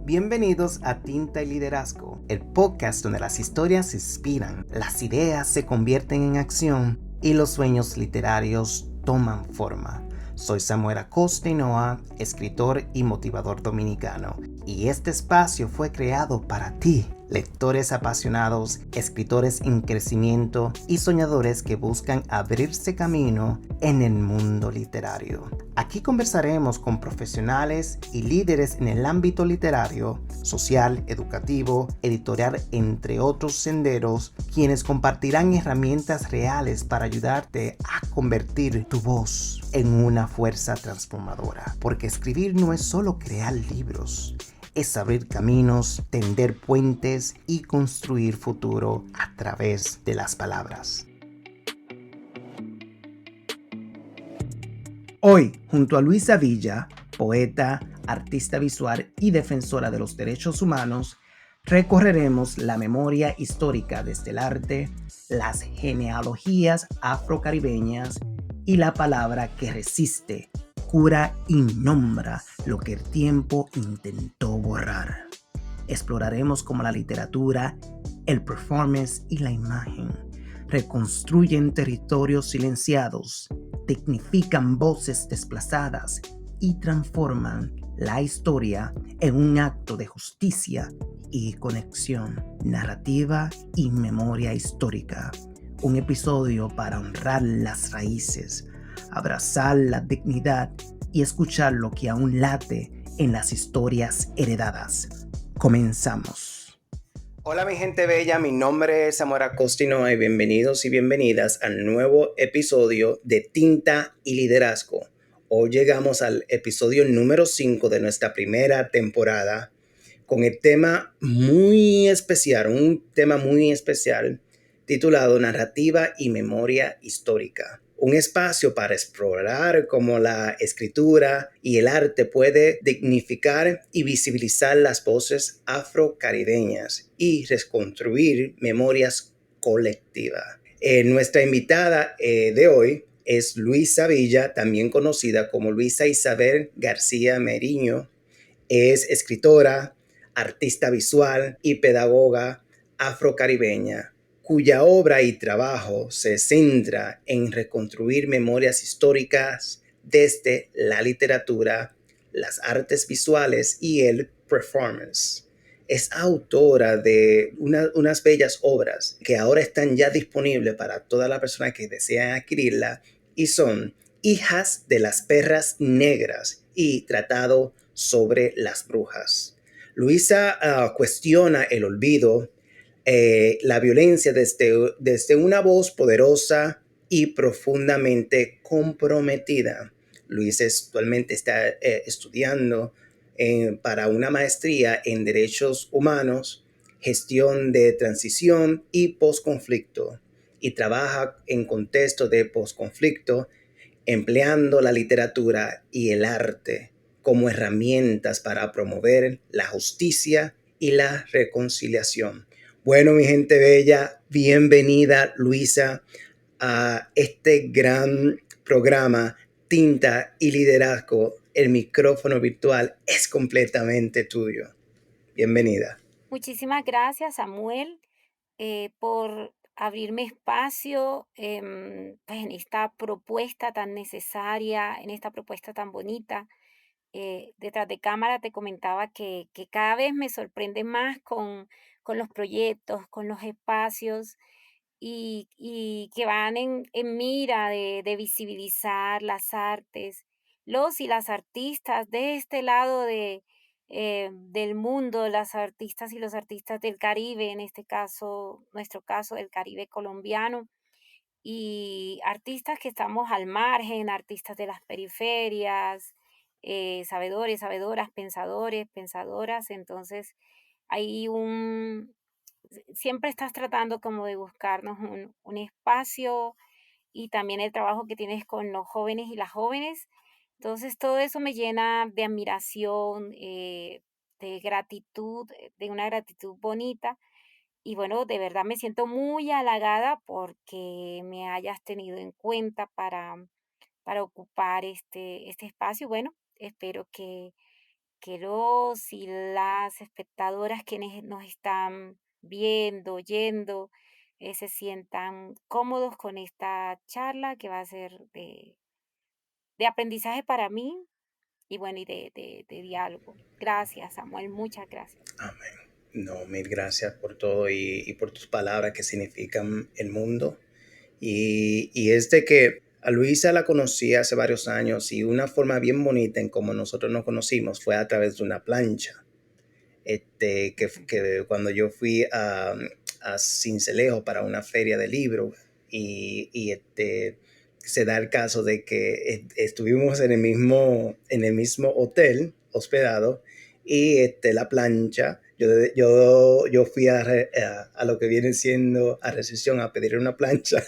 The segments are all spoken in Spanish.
Bienvenidos a Tinta y Liderazgo, el podcast donde las historias se inspiran, las ideas se convierten en acción y los sueños literarios toman forma. Soy Samuel Acosta Hinoa, escritor y motivador dominicano, y este espacio fue creado para ti, lectores apasionados, escritores en crecimiento y soñadores que buscan abrirse camino en el mundo literario. Aquí conversaremos con profesionales y líderes en el ámbito literario, social, educativo, editorial, entre otros senderos, quienes compartirán herramientas reales para ayudarte a convertir tu voz en una fuerza transformadora. Porque escribir no es solo crear libros, es abrir caminos, tender puentes y construir futuro a través de las palabras. Hoy, junto a Luisa Villa, poeta, artista visual y defensora de los derechos humanos, recorreremos la memoria histórica desde el arte, las genealogías afrocaribeñas y la palabra que resiste, cura y nombra lo que el tiempo intentó borrar. Exploraremos cómo la literatura, el performance y la imagen reconstruyen territorios silenciados, dignifican voces desplazadas y transforman la historia en un acto de justicia y conexión, narrativa y memoria histórica. Un episodio para honrar las raíces, abrazar la dignidad y escuchar lo que aún late en las historias heredadas. Comenzamos. Hola mi gente bella, mi nombre es Samuel Acosta Hinoa y bienvenidos y bienvenidas al nuevo episodio de Tinta y Liderazgo. Hoy llegamos al episodio número 5 de nuestra primera temporada con el tema muy especial, un tema muy especial titulado Narrativa y Memoria Histórica. Un espacio para explorar cómo la escritura y el arte puede dignificar y visibilizar las voces afrocaribeñas y reconstruir memorias colectivas. Nuestra invitada de hoy es Luisa Villa, también conocida como Luisa Isabel García Meriño. Es escritora, artista visual y pedagoga afrocaribeña, cuya obra y trabajo se centra en reconstruir memorias históricas desde la literatura, las artes visuales y el performance. Es autora de unas bellas obras que ahora están ya disponibles para todas las personas que desean adquirirla y son Hijas de las Perras Negras y Tratado sobre las Brujas. Luisa cuestiona el olvido, la violencia desde una voz poderosa y profundamente comprometida. Luis actualmente está estudiando para una maestría en Derechos Humanos, Gestión de Transición y Postconflicto, y trabaja en contexto de postconflicto, empleando la literatura y el arte como herramientas para promover la justicia y la reconciliación. Bueno, mi gente bella, bienvenida Luisa a este gran programa Tinta y Liderazgo. El micrófono virtual es completamente tuyo. Bienvenida. Muchísimas gracias, Samuel, por abrirme espacio pues, en esta propuesta tan necesaria, en esta propuesta tan bonita. Detrás de cámara te comentaba que cada vez me sorprende más con los proyectos, con los espacios y que van en mira de visibilizar las artes, los y las artistas de este lado del mundo, las artistas y los artistas del Caribe, en este caso, nuestro caso del Caribe colombiano, y artistas que estamos al margen, artistas de las periferias, sabedores, sabedoras, pensadores, pensadoras. Entonces, hay siempre estás tratando como de buscarnos un espacio y también el trabajo que tienes con los jóvenes y las jóvenes. Entonces, todo eso me llena de admiración, de gratitud, de una gratitud bonita. Y bueno, de verdad me siento muy halagada porque me hayas tenido en cuenta para ocupar este espacio. Bueno, espero que los y las espectadoras quienes nos están viendo, oyendo, se sientan cómodos con esta charla que va a ser de aprendizaje para mí y bueno, y de diálogo. Gracias, Samuel, muchas gracias. Amén. No, mil gracias por todo y por tus palabras que significan el mundo. Y es de que a Luisa la conocí hace varios años y una forma bien bonita en cómo nosotros nos conocimos fue a través de una plancha. Ujú. Que cuando yo fui a Cincelejo para una feria de libros y se da el caso de que estuvimos en el mismo hotel hospedado y la plancha, yo fui a lo que viene siendo a recepción a pedir una plancha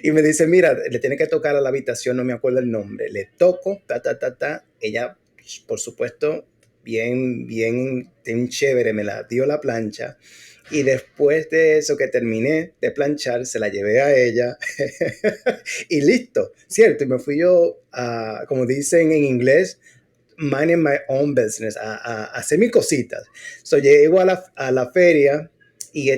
y me dice, mira, le tiene que tocar a la habitación, no me acuerdo el nombre, le toco, ella, por supuesto, bien chévere, me la dio la plancha. Y después de eso que terminé de planchar, se la llevé a ella y listo, ¿cierto? Y me fui yo, como dicen en inglés, minding my own business, a hacer mis cositas. So llego a la feria y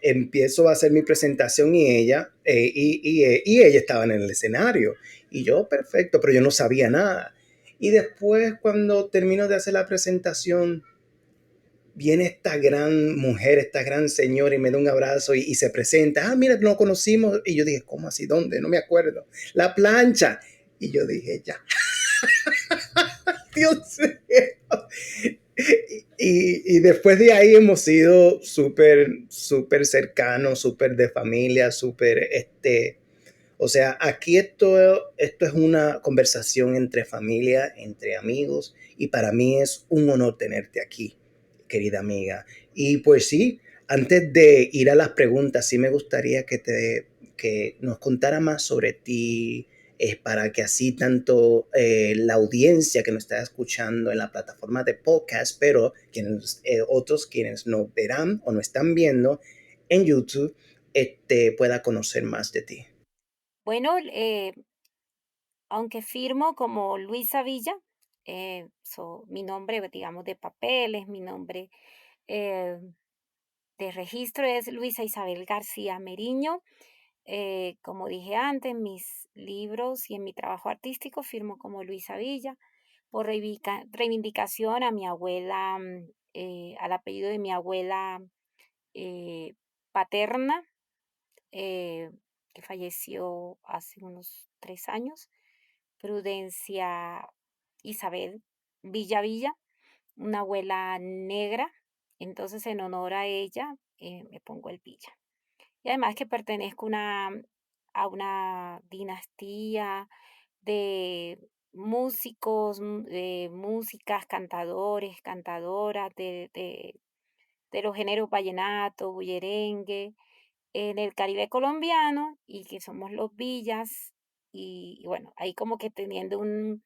empiezo a hacer mi presentación y y ella estaba en el escenario. Y yo, perfecto, pero yo no sabía nada. Y después, cuando termino de hacer la presentación, viene esta gran mujer, esta gran señora y me da un abrazo y se presenta. Ah, mira, nos conocimos. Y yo dije, ¿cómo así? ¿Dónde? No me acuerdo. La plancha. Y yo dije, ya, Dios mío. Y después de ahí hemos sido súper cercanos, súper de familia, o sea, aquí esto es una conversación entre familia, entre amigos, y para mí es un honor tenerte aquí, querida amiga. Y pues sí, antes de ir a las preguntas, sí me gustaría que nos contara más sobre ti, para que así tanto la audiencia que nos está escuchando en la plataforma de podcast, pero otros quienes nos verán o nos están viendo en YouTube, pueda conocer más de ti. Bueno, aunque firmo como Luisa Villa, mi nombre, digamos, de papeles, mi nombre eh, de registro es Luisa Isabel García Meriño. Como dije antes, en mis libros y en mi trabajo artístico firmo como Luisa Villa por reivindicación a mi abuela, al apellido de mi abuela eh, paterna, eh, que falleció hace unos 3 años, Prudencia Isabel Villa, una abuela negra. Entonces, en honor a ella, me pongo el Villa. Y además que pertenezco a una dinastía de músicos, de músicas, cantadores, cantadoras de los géneros vallenato, bullerengue, en el Caribe colombiano y que somos los Villas y bueno, ahí como que teniendo un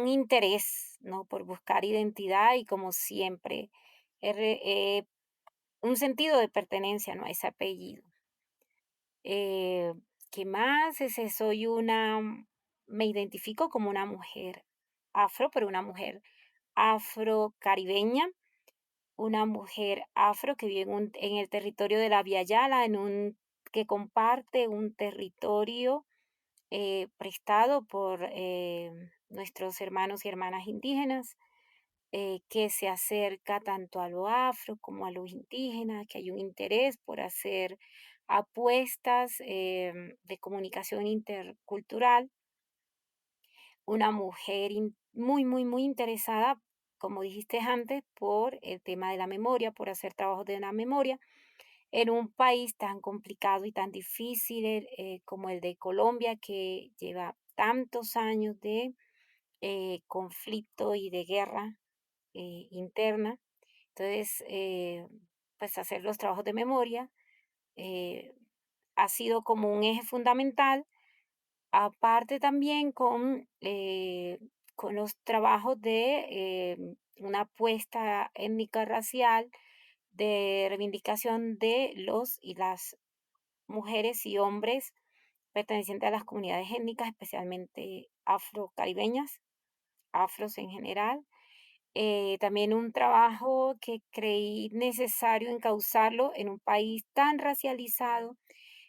interés, ¿no? Por buscar identidad y como siempre, un sentido de pertenencia, ¿no? A ese apellido. Eh, ¿Qué más? Me identifico como una mujer afro, pero una mujer afro-caribeña, una mujer afro que vive en el territorio de la Via Yala, que comparte un territorio prestado por nuestros hermanos y hermanas indígenas, que se acerca tanto a lo afro como a lo indígena, que hay un interés por hacer apuestas de comunicación intercultural, una mujer muy interesada, como dijiste antes, por el tema de la memoria, por hacer trabajos de la memoria en un país tan complicado y tan difícil como el de Colombia, que lleva tantos años de conflicto y de guerra interna. Entonces, pues hacer los trabajos de memoria eh, ha sido como un eje fundamental, aparte también con los trabajos de una apuesta étnica racial, de reivindicación de los y las mujeres y hombres pertenecientes a las comunidades étnicas, especialmente afrocaribeñas, afros en general. También un trabajo que creí necesario encauzarlo en un país tan racializado,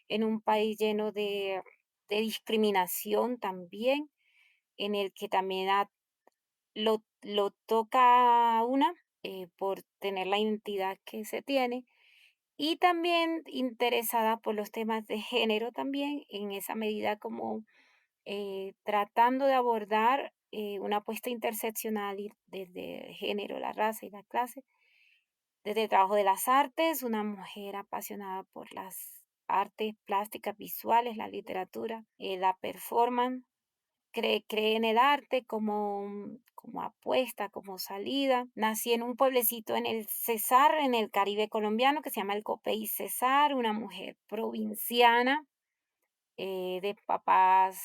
en un país lleno de discriminación también, en el que también lo toca a una por tener la identidad que se tiene y también interesada por los temas de género también, en esa medida como tratando de abordar una apuesta interseccional desde el género, la raza y la clase. Desde el trabajo de las artes, una mujer apasionada por las artes plásticas visuales, la literatura, la performance. Cree en el arte como apuesta, como salida. Nací en un pueblecito en el Cesar, en el Caribe colombiano, que se llama el Copey Cesar, una mujer provinciana, de papás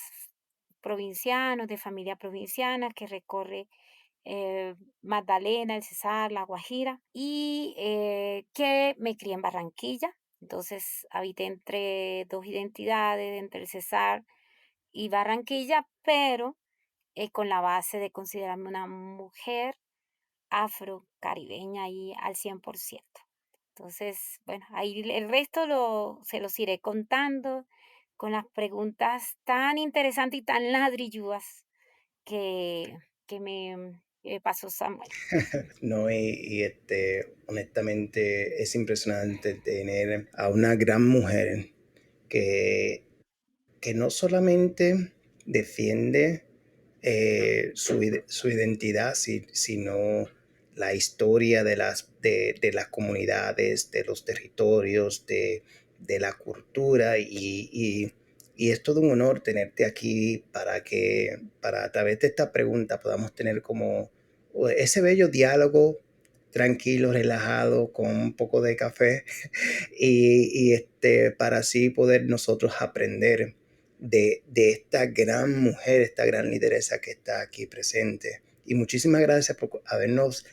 provincianos, de familia provinciana, que recorre Magdalena, el Cesar, La Guajira, y que me crié en Barranquilla. Entonces habité entre dos identidades, entre el Cesar y Barranquilla, pero con la base de considerarme una mujer afrocaribeña y al 100%. Entonces, bueno, ahí el resto se los iré contando con las preguntas tan interesantes y tan ladrilludas que, que me pasó Samuel. No, honestamente es impresionante tener a una gran mujer que que no solamente defiende su identidad, sino la historia de las comunidades, de los territorios, de la cultura y es todo un honor tenerte aquí para a través de esta pregunta podamos tener como ese bello diálogo tranquilo, relajado, con un poco de café para así poder nosotros aprender de esta gran mujer, esta gran lideresa que está aquí presente. Y muchísimas gracias por habernos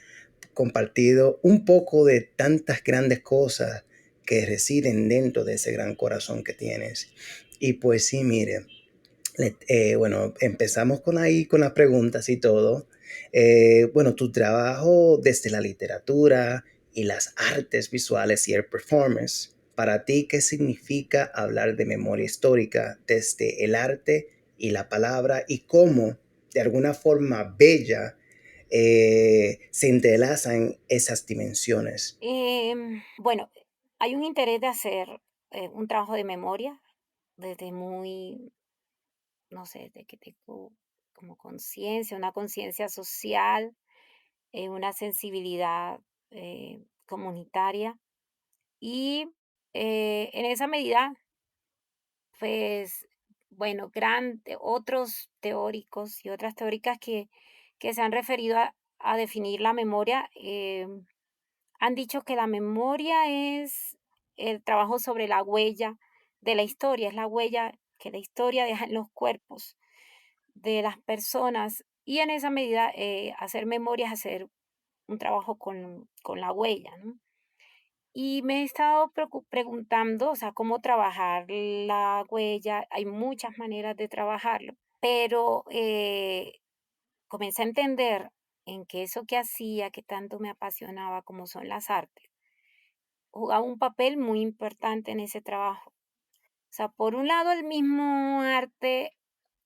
compartido un poco de tantas grandes cosas que residen dentro de ese gran corazón que tienes. Y pues sí, mire, bueno, empezamos con ahí con las preguntas y todo. Bueno, tu trabajo desde la literatura y las artes visuales y el performance, para ti, ¿qué significa hablar de memoria histórica desde el arte y la palabra y cómo, de alguna forma bella, se entrelazan esas dimensiones? Bueno, hay un interés de hacer un trabajo de memoria desde muy, no sé, de que tengo como conciencia, una conciencia social, una sensibilidad comunitaria. Y en esa medida, pues, bueno, otros teóricos y otras teóricas que se han referido a definir la memoria, han dicho que la memoria es el trabajo sobre la huella de la historia, es la huella que la historia deja en los cuerpos de las personas. Y en esa medida, hacer memoria es hacer un trabajo con la huella, ¿no? Y me he estado preguntando, o sea, cómo trabajar la huella. Hay muchas maneras de trabajarlo, pero comencé a entender en que eso que hacía, que tanto me apasionaba, como son las artes, jugaba un papel muy importante en ese trabajo. O sea, por un lado, el mismo arte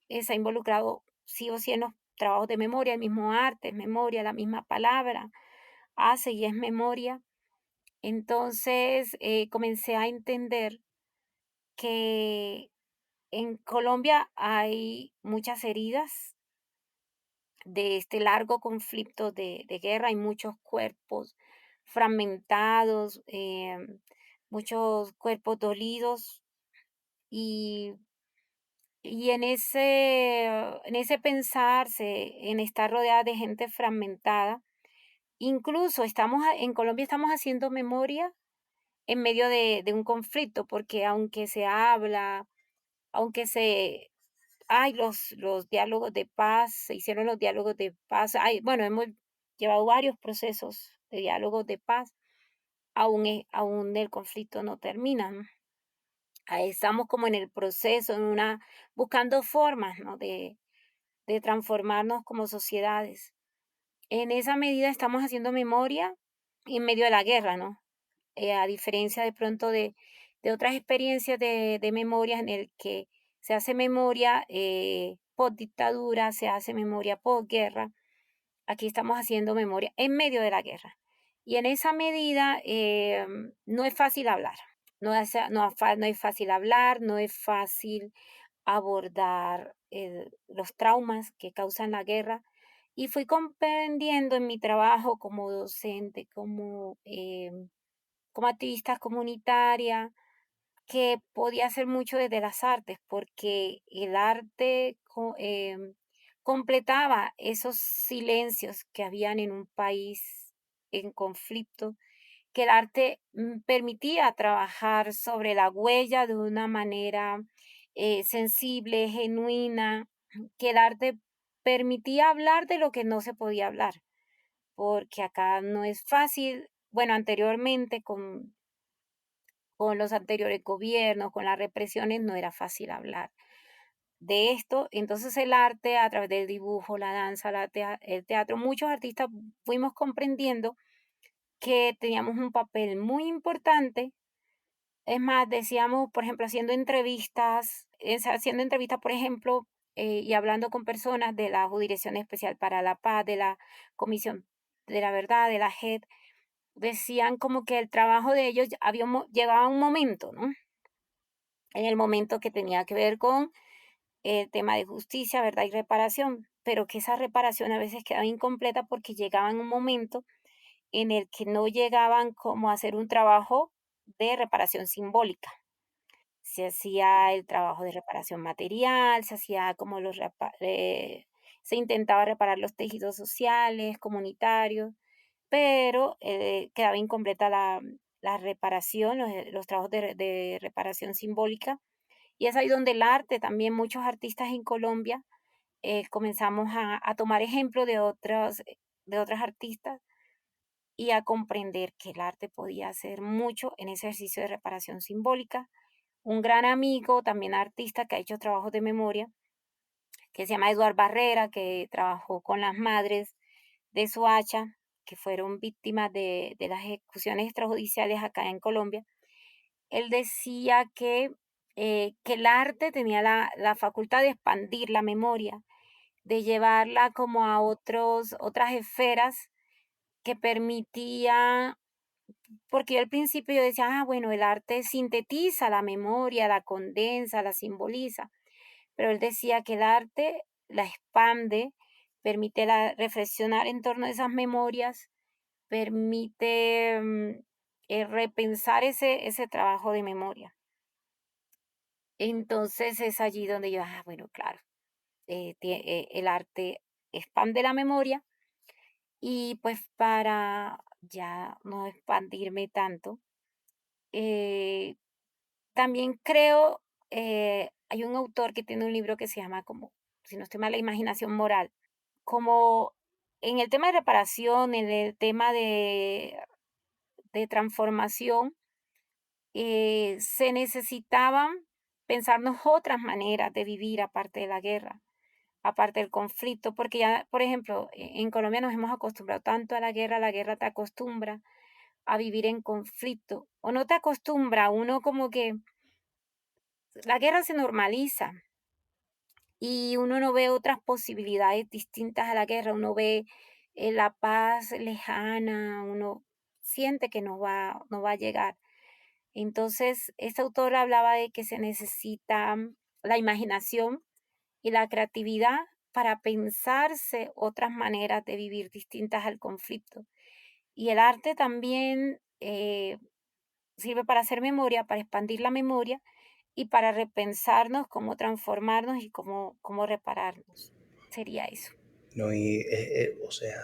se ha involucrado sí o sí en los trabajos de memoria, el mismo arte es memoria, la misma palabra hace y es memoria. Entonces, comencé a entender que en Colombia hay muchas heridas de este largo conflicto de guerra, hay muchos cuerpos fragmentados, muchos cuerpos dolidos y, y en ese pensarse, en estar rodeada de gente fragmentada, incluso en Colombia estamos haciendo memoria en medio de un conflicto, porque aunque se habla, aunque hay los diálogos de paz, se hicieron los diálogos de paz, bueno, hemos llevado varios procesos de diálogos de paz, aún el conflicto no termina, ¿no? Ahí estamos como en el proceso, buscando formas, ¿no? de transformarnos como sociedades. En esa medida estamos haciendo memoria en medio de la guerra, ¿no? A diferencia de pronto de otras experiencias de memoria en el que se hace memoria post dictadura, se hace memoria post guerra. Aquí estamos haciendo memoria en medio de la guerra. Y en esa medida no es fácil hablar. No es fácil hablar, no es fácil abordar los traumas que causan la guerra. Y fui comprendiendo en mi trabajo como docente, como activista comunitaria, que podía hacer mucho desde las artes, porque el arte completaba esos silencios que habían en un país en conflicto, que el arte permitía trabajar sobre la huella de una manera sensible, genuina, que el arte permitía hablar de lo que no se podía hablar, porque acá no es fácil, bueno, anteriormente con los anteriores gobiernos, con las represiones, no era fácil hablar de esto. Entonces el arte, a través del dibujo, la danza, el teatro, muchos artistas fuimos comprendiendo que teníamos un papel muy importante. Es más, decíamos, por ejemplo, haciendo entrevistas, por ejemplo, y hablando con personas de la Jurisdicción Especial para la Paz, de la Comisión de la Verdad, de la JED, decían como que el trabajo de ellos llegaba a un momento, ¿no? En el momento que tenía que ver con el tema de justicia, verdad y reparación, pero que esa reparación a veces quedaba incompleta porque llegaba en un momento en el que no llegaban como a hacer un trabajo de reparación simbólica. Se hacía el trabajo de reparación material, se hacía como se intentaba reparar los tejidos sociales, comunitarios, pero quedaba incompleta la reparación, los trabajos de reparación simbólica. Y es ahí donde el arte, también muchos artistas en Colombia, comenzamos a tomar ejemplo de otras artistas y a comprender que el arte podía hacer mucho en ese ejercicio de reparación simbólica. Un gran amigo, también artista que ha hecho trabajos de memoria, que se llama Eduard Barrera, que trabajó con las madres de Soacha, que fueron víctimas de las ejecuciones extrajudiciales acá en Colombia. Él decía que el arte tenía la facultad de expandir la memoria, de llevarla como a otras esferas que permitía, porque yo al principio yo decía, bueno, el arte sintetiza la memoria, la condensa, la simboliza, pero él decía que el arte la expande, permite reflexionar en torno a esas memorias, permite repensar ese trabajo de memoria. Entonces es allí donde yo, bueno, claro, el arte expande la memoria y pues para ya no expandirme tanto, eh, también creo, hay un autor que tiene un libro que se llama como, si no estoy mal, La imaginación moral, como en el tema de reparación, en el tema de transformación, se necesitaban pensarnos otras maneras de vivir aparte de la guerra, aparte del conflicto, porque ya, por ejemplo, en Colombia nos hemos acostumbrado tanto a la guerra te acostumbra a vivir en conflicto, o no te acostumbra, uno como que la guerra se normaliza y uno no ve otras posibilidades distintas a la guerra, uno ve la paz lejana, uno siente que no va a llegar. Entonces, este autor hablaba de que se necesita la imaginación y la creatividad para pensarse otras maneras de vivir distintas al conflicto. Y el arte también sirve para hacer memoria, para expandir la memoria y para repensarnos cómo transformarnos y cómo repararnos. Sería eso. ¿No? Y, o sea,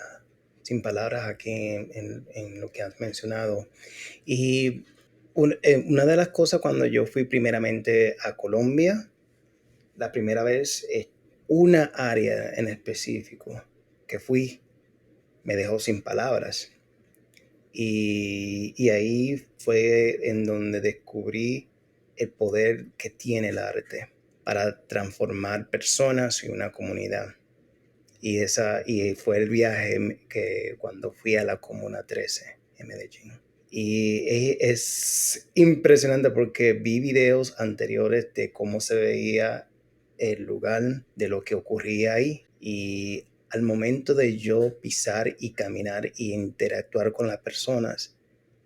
sin palabras aquí en lo que has mencionado. Y una de las cosas cuando yo fui primeramente a Colombia, la primera vez, una área en específico que fui me dejó sin palabras. Y ahí fue en donde descubrí el poder que tiene el arte para transformar personas y una comunidad. Y fue el viaje que cuando fui a la Comuna 13 en Medellín. Y es impresionante porque vi videos anteriores de cómo se veía el lugar, de lo que ocurría ahí. Y al momento de yo pisar y caminar y interactuar con las personas,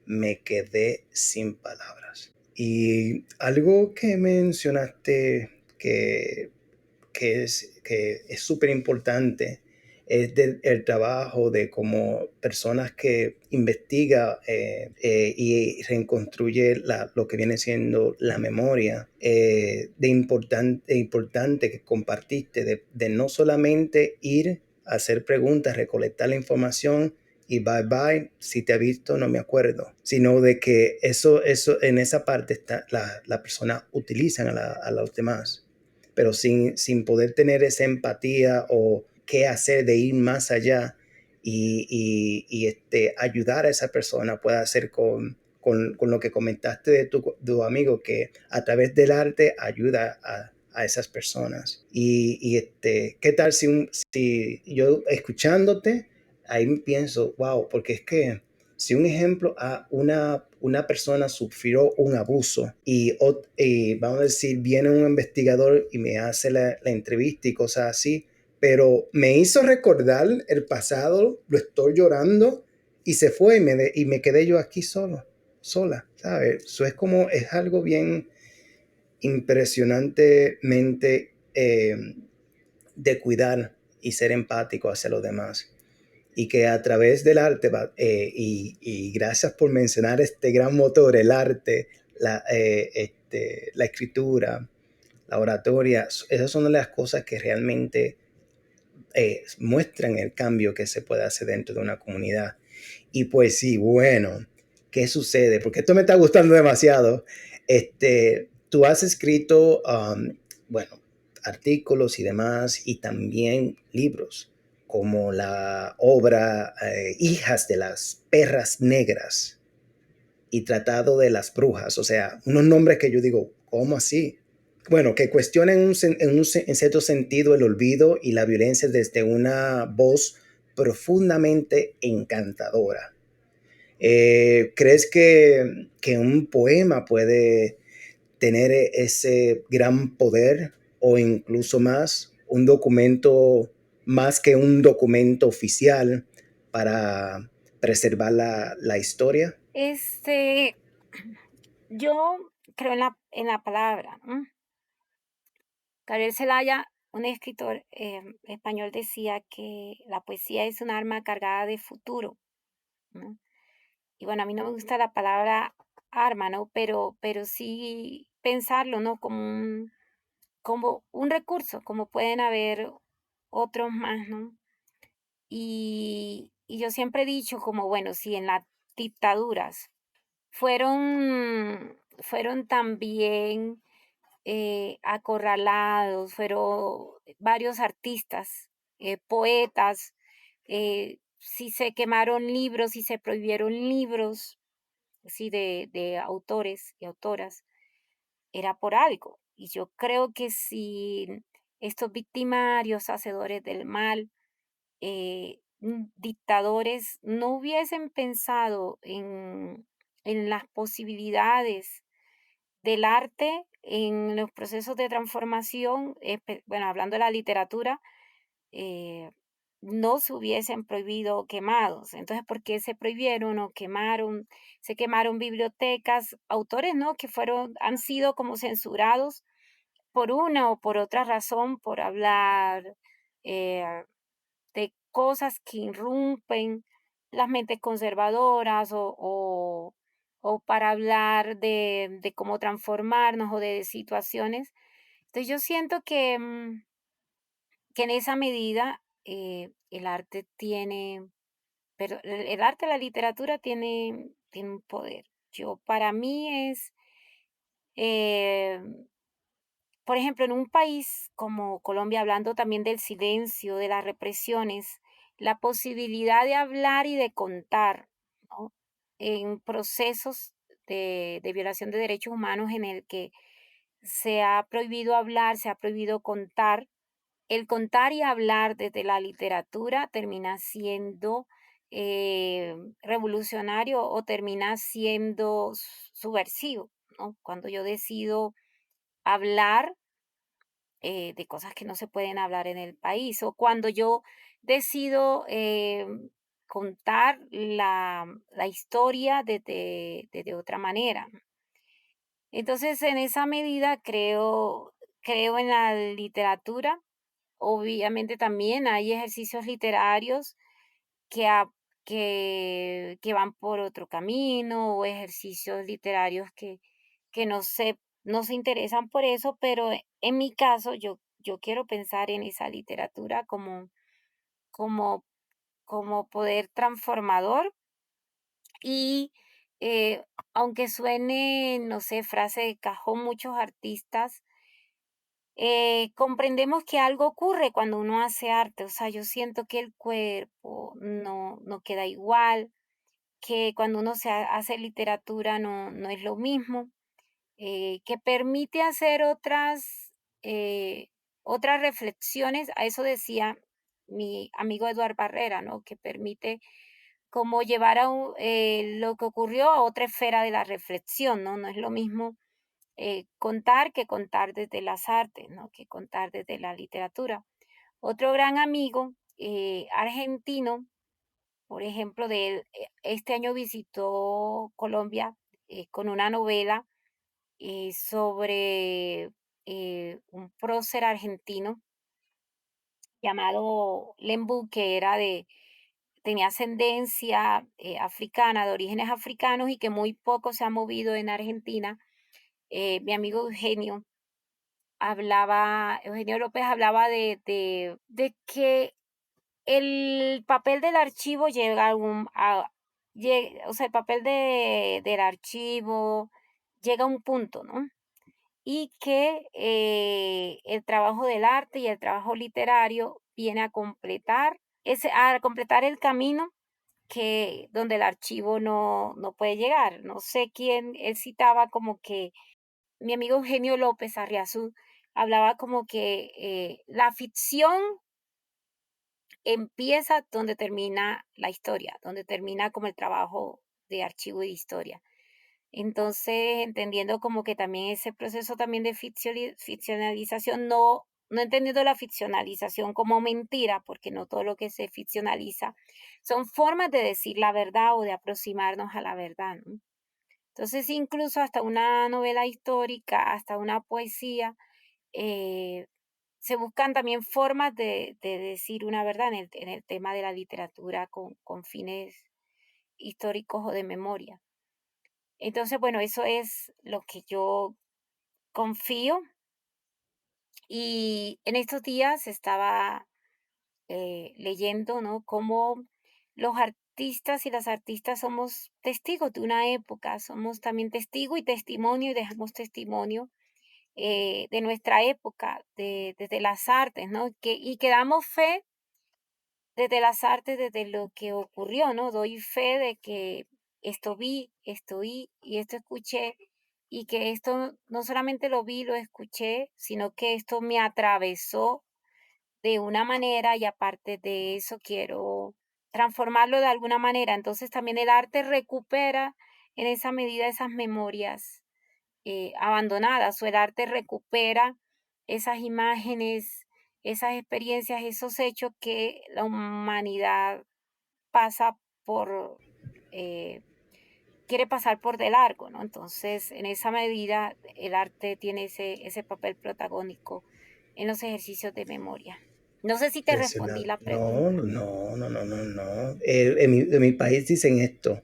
me quedé sin palabras. Y algo que mencionaste que es súper importante es el trabajo de como personas que investiga y reconstruye lo que viene siendo la memoria, importante que compartiste, de no solamente ir a hacer preguntas, recolectar la información y bye bye, si te he visto no me acuerdo, sino de que eso en esa parte está, la persona utilizan a los demás, pero sin poder tener esa empatía o qué hacer de ir más allá y ayudar a esa persona puede hacer con lo que comentaste de tu amigo, que a través del arte ayuda a esas personas. ¿Qué tal si yo escuchándote, ahí pienso, wow, porque es que si un ejemplo a una persona sufrió un abuso y vamos a decir, viene un investigador y me hace la entrevista y cosas así, pero me hizo recordar el pasado, lo estoy llorando y se fue y me quedé yo aquí sola, ¿sabes? Eso es algo bien impresionantemente de cuidar y ser empático hacia los demás y que a través del arte, y gracias por mencionar este gran motor, el arte, la escritura, la oratoria, esas son las cosas que realmente muestran el cambio que se puede hacer dentro de una comunidad. Y pues sí, bueno, ¿qué sucede? Porque esto me está gustando demasiado. Tú has escrito, bueno, artículos y demás, y también libros, como la obra Hijas de las Perras Negras y Tratado de las Brujas. O sea, unos nombres que yo digo, ¿cómo así? Bueno, que cuestionan en cierto sentido el olvido y la violencia desde una voz profundamente encantadora. ¿Crees que un poema puede tener ese gran poder o incluso más, un documento más que un documento oficial para preservar la historia? Este, yo creo en la palabra, ¿no? Gabriel Celaya, un escritor español, decía que la poesía es un arma cargada de futuro, ¿no? Y bueno, a mí no me gusta la palabra arma, ¿no? Pero sí pensarlo, ¿no? Como un recurso, como pueden haber otros más, ¿no? Y yo siempre he dicho como, bueno, si en las dictaduras fueron también acorralados, fueron varios artistas, poetas, si se quemaron libros, si se prohibieron libros, sí, de autores y autoras, era por algo. Y yo creo que si estos victimarios, hacedores del mal, dictadores no hubiesen pensado en las posibilidades del arte en los procesos de transformación, bueno, hablando de la literatura, eh, no se hubiesen prohibido quemados. Entonces, ¿por qué se prohibieron o quemaron? Se quemaron bibliotecas, autores, ¿no? Que han sido como censurados por una o por otra razón, por hablar eh, de cosas que irrumpen las mentes conservadoras o para hablar de cómo transformarnos o de situaciones. Entonces yo siento que en esa medida el arte tiene, pero el arte, la literatura tiene un poder. Para mí es, eh, por ejemplo, en un país como Colombia, hablando también del silencio, de las represiones, la posibilidad de hablar y de contar, ¿no? En procesos de violación de derechos humanos en el que se ha prohibido hablar, se ha prohibido contar, el contar y hablar desde la literatura termina siendo revolucionario o termina siendo subversivo, ¿no? Cuando yo decido hablar de cosas que no se pueden hablar en el país, o cuando yo decido contar la historia de otra manera. Entonces, en esa medida creo en la literatura. Obviamente también hay ejercicios literarios que, que van por otro camino, o ejercicios literarios que no se interesan por eso, pero en mi caso yo quiero pensar en esa literatura como, como poder transformador y eh, aunque suene, no sé, frase de cajón, muchos artistas comprendemos que algo ocurre cuando uno hace arte, o sea, yo siento que el cuerpo no queda igual, que cuando uno hace literatura no es lo mismo, que permite hacer eh, otras reflexiones, a eso decía mi amigo Eduard Barrera, ¿no? Que permite como llevar lo que ocurrió a otra esfera de la reflexión, ¿no? No es lo mismo contar que contar desde las artes, ¿no? Que contar desde la literatura. Otro gran amigo argentino, por ejemplo, de él, este año visitó Colombia con una novela sobre un prócer argentino llamado Lembu, que tenía ascendencia africana, de orígenes africanos y que muy poco se ha movido en Argentina. Mi amigo Eugenio López hablaba de que el papel del archivo llega a o sea, el papel del archivo llega a un punto, ¿no? Y que el trabajo del arte y el trabajo literario viene a completar el camino donde el archivo no puede llegar. No sé quién, él citaba como que mi amigo Eugenio López Arriazú hablaba como que la ficción empieza donde termina la historia, donde termina como el trabajo de archivo y de historia. Entonces, entendiendo como que también ese proceso también de ficcionalización, no entendiendo la ficcionalización como mentira, porque no todo lo que se ficcionaliza son formas de decir la verdad o de aproximarnos a la verdad, ¿no? Entonces, incluso hasta una novela histórica, hasta una poesía, eh, se buscan también formas de decir una verdad en el tema de la literatura con fines históricos o de memoria. Entonces, bueno, eso es lo que yo confío. Y en estos días estaba leyendo, ¿no? Cómo los artistas y las artistas somos testigos de una época, somos también testigo y testimonio y dejamos testimonio de nuestra época, desde las artes, ¿no? Y que damos fe desde las artes, desde lo que ocurrió, ¿no? Doy fe de que esto vi, esto oí y esto escuché, y que esto no solamente lo vi, lo escuché, sino que esto me atravesó de una manera y aparte de eso quiero transformarlo de alguna manera. Entonces también el arte recupera en esa medida esas memorias abandonadas, o el arte recupera esas imágenes, esas experiencias, esos hechos que la humanidad pasa por, eh, quiere pasar por de largo, ¿no? Entonces, en esa medida, el arte tiene ese papel protagónico en los ejercicios de memoria. No sé si te respondí Impresionante. la No, pregunta. no, no, no, no, no. En mi país dicen esto.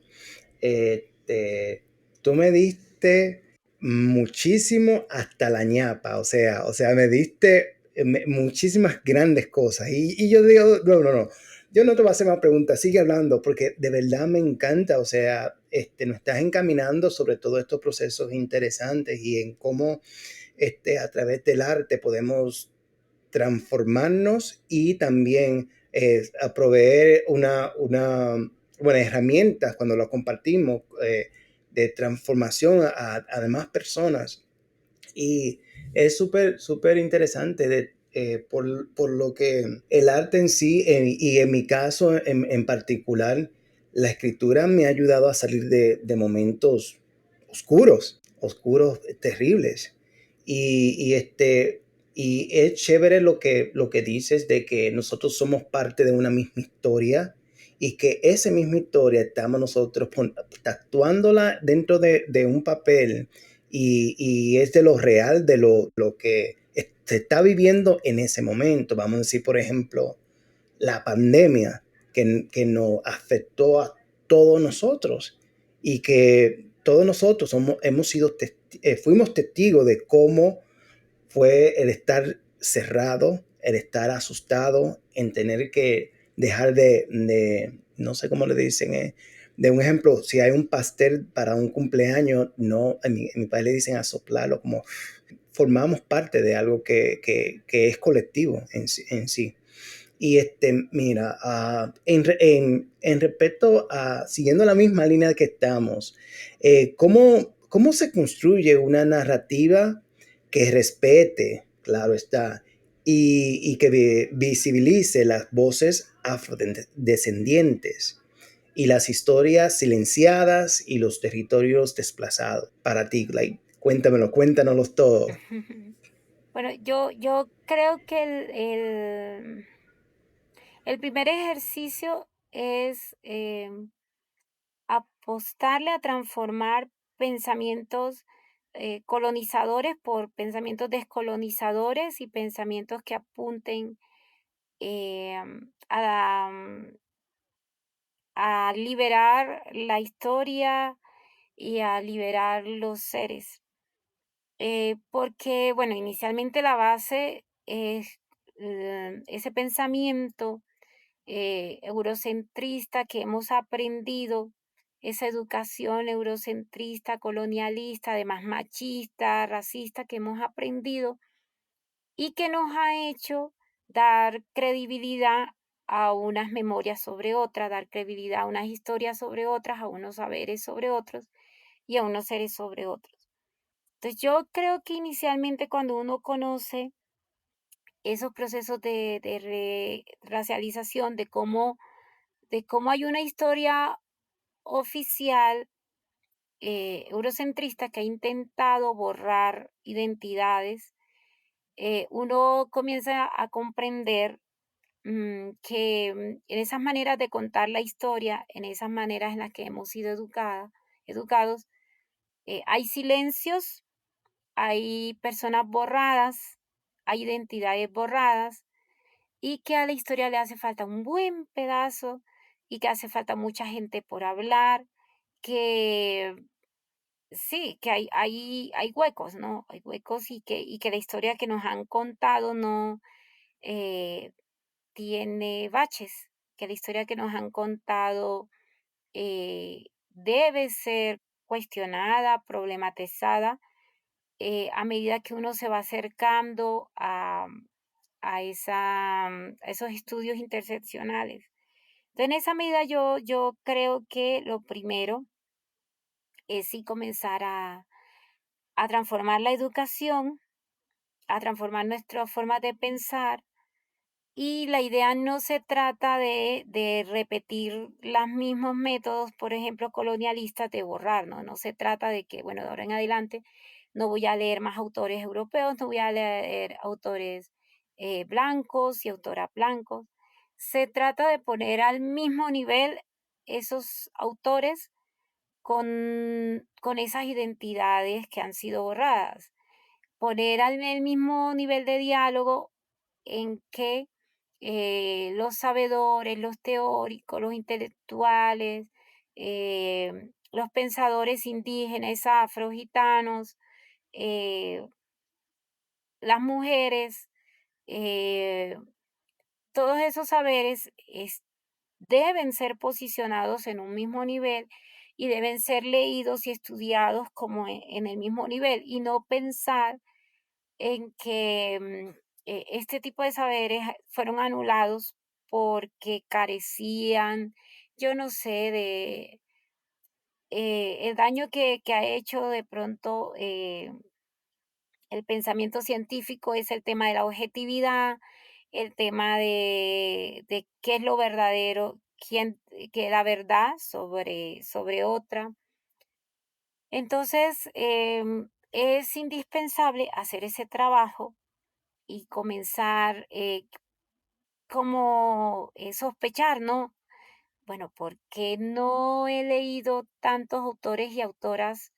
Este, tú me diste muchísimo hasta la ñapa, o sea, me diste muchísimas grandes cosas. Y yo digo, no, no, no, yo no te voy a hacer más preguntas, sigue hablando, porque de verdad me encanta, o sea, nos estás encaminando sobre todos estos procesos interesantes y en cómo a través del arte podemos transformarnos y también a proveer una buena herramienta cuando lo compartimos de transformación a demás personas. Y es súper, súper interesante por lo que el arte en sí, y en mi caso en particular, la escritura me ha ayudado a salir de momentos oscuros, oscuros, terribles. Y es chévere lo que dices de que nosotros somos parte de una misma historia y que esa misma historia estamos nosotros actuándola dentro de un papel y es de lo real, de lo que se está viviendo en ese momento. Vamos a decir, por ejemplo, la pandemia que nos afectó a todos nosotros y que todos nosotros hemos sido fuimos testigos de cómo fue el estar cerrado, el estar asustado, en tener que dejar no sé cómo le dicen, de un ejemplo, si hay un pastel para un cumpleaños, no, en mi país le dicen a soplarlo, como formamos parte de algo que es colectivo en sí. Y mira, en respecto a, siguiendo la misma línea que estamos, ¿cómo se construye una narrativa que respete, claro está, y que visibilice las voces afrodescendientes y las historias silenciadas y los territorios desplazados? Para ti, like, cuéntanoslos todo. Bueno, yo creo que el primer ejercicio es apostarle a transformar pensamientos colonizadores por pensamientos descolonizadores y pensamientos que apunten eh, a, a liberar la historia y a liberar los seres. Porque, bueno, inicialmente la base es ese pensamiento eurocentrista que hemos aprendido, esa educación eurocentrista, colonialista, además machista, racista que hemos aprendido y que nos ha hecho dar credibilidad a unas memorias sobre otras, dar credibilidad a unas historias sobre otras, a unos saberes sobre otros y a unos seres sobre otros. Entonces yo creo que inicialmente cuando uno conoce esos procesos de racialización, de cómo hay una historia oficial eurocentrista que ha intentado borrar identidades, uno comienza a comprender que en esas maneras de contar la historia, en esas maneras en las que hemos sido educados, hay silencios, hay personas borradas, hay identidades borradas y que a la historia le hace falta un buen pedazo y que hace falta mucha gente por hablar, que sí, que hay huecos, ¿no? Hay huecos y que la historia que nos han contado no eh, tiene baches, que la historia que nos han contado debe ser cuestionada, problematizada a medida que uno se va acercando a esos estudios interseccionales. Entonces, en esa medida yo creo que lo primero es sí comenzar a transformar la educación, a transformar nuestras formas de pensar. Y la idea no se trata de repetir los mismos métodos, por ejemplo, colonialistas de borrar, ¿no? No se trata de que, bueno, de ahora en adelante no voy a leer más autores europeos, no voy a leer autores blancos y autoras blancos. Se trata de poner al mismo nivel esos autores con esas identidades que han sido borradas. Poner al el mismo nivel de diálogo en que los sabedores, los teóricos, los intelectuales, los pensadores indígenas, afro, gitanos, eh, las mujeres, eh, todos esos saberes deben ser posicionados en un mismo nivel y deben ser leídos y estudiados como en el mismo nivel y no pensar en que este tipo de saberes fueron anulados porque carecían, yo no sé, de el daño que ha hecho de pronto el pensamiento científico es el tema de la objetividad, el tema de qué es lo verdadero, quién, que la verdad sobre otra. Entonces, es indispensable hacer ese trabajo y comenzar como sospechar, ¿no? Bueno, ¿por qué no he leído tantos autores y autoras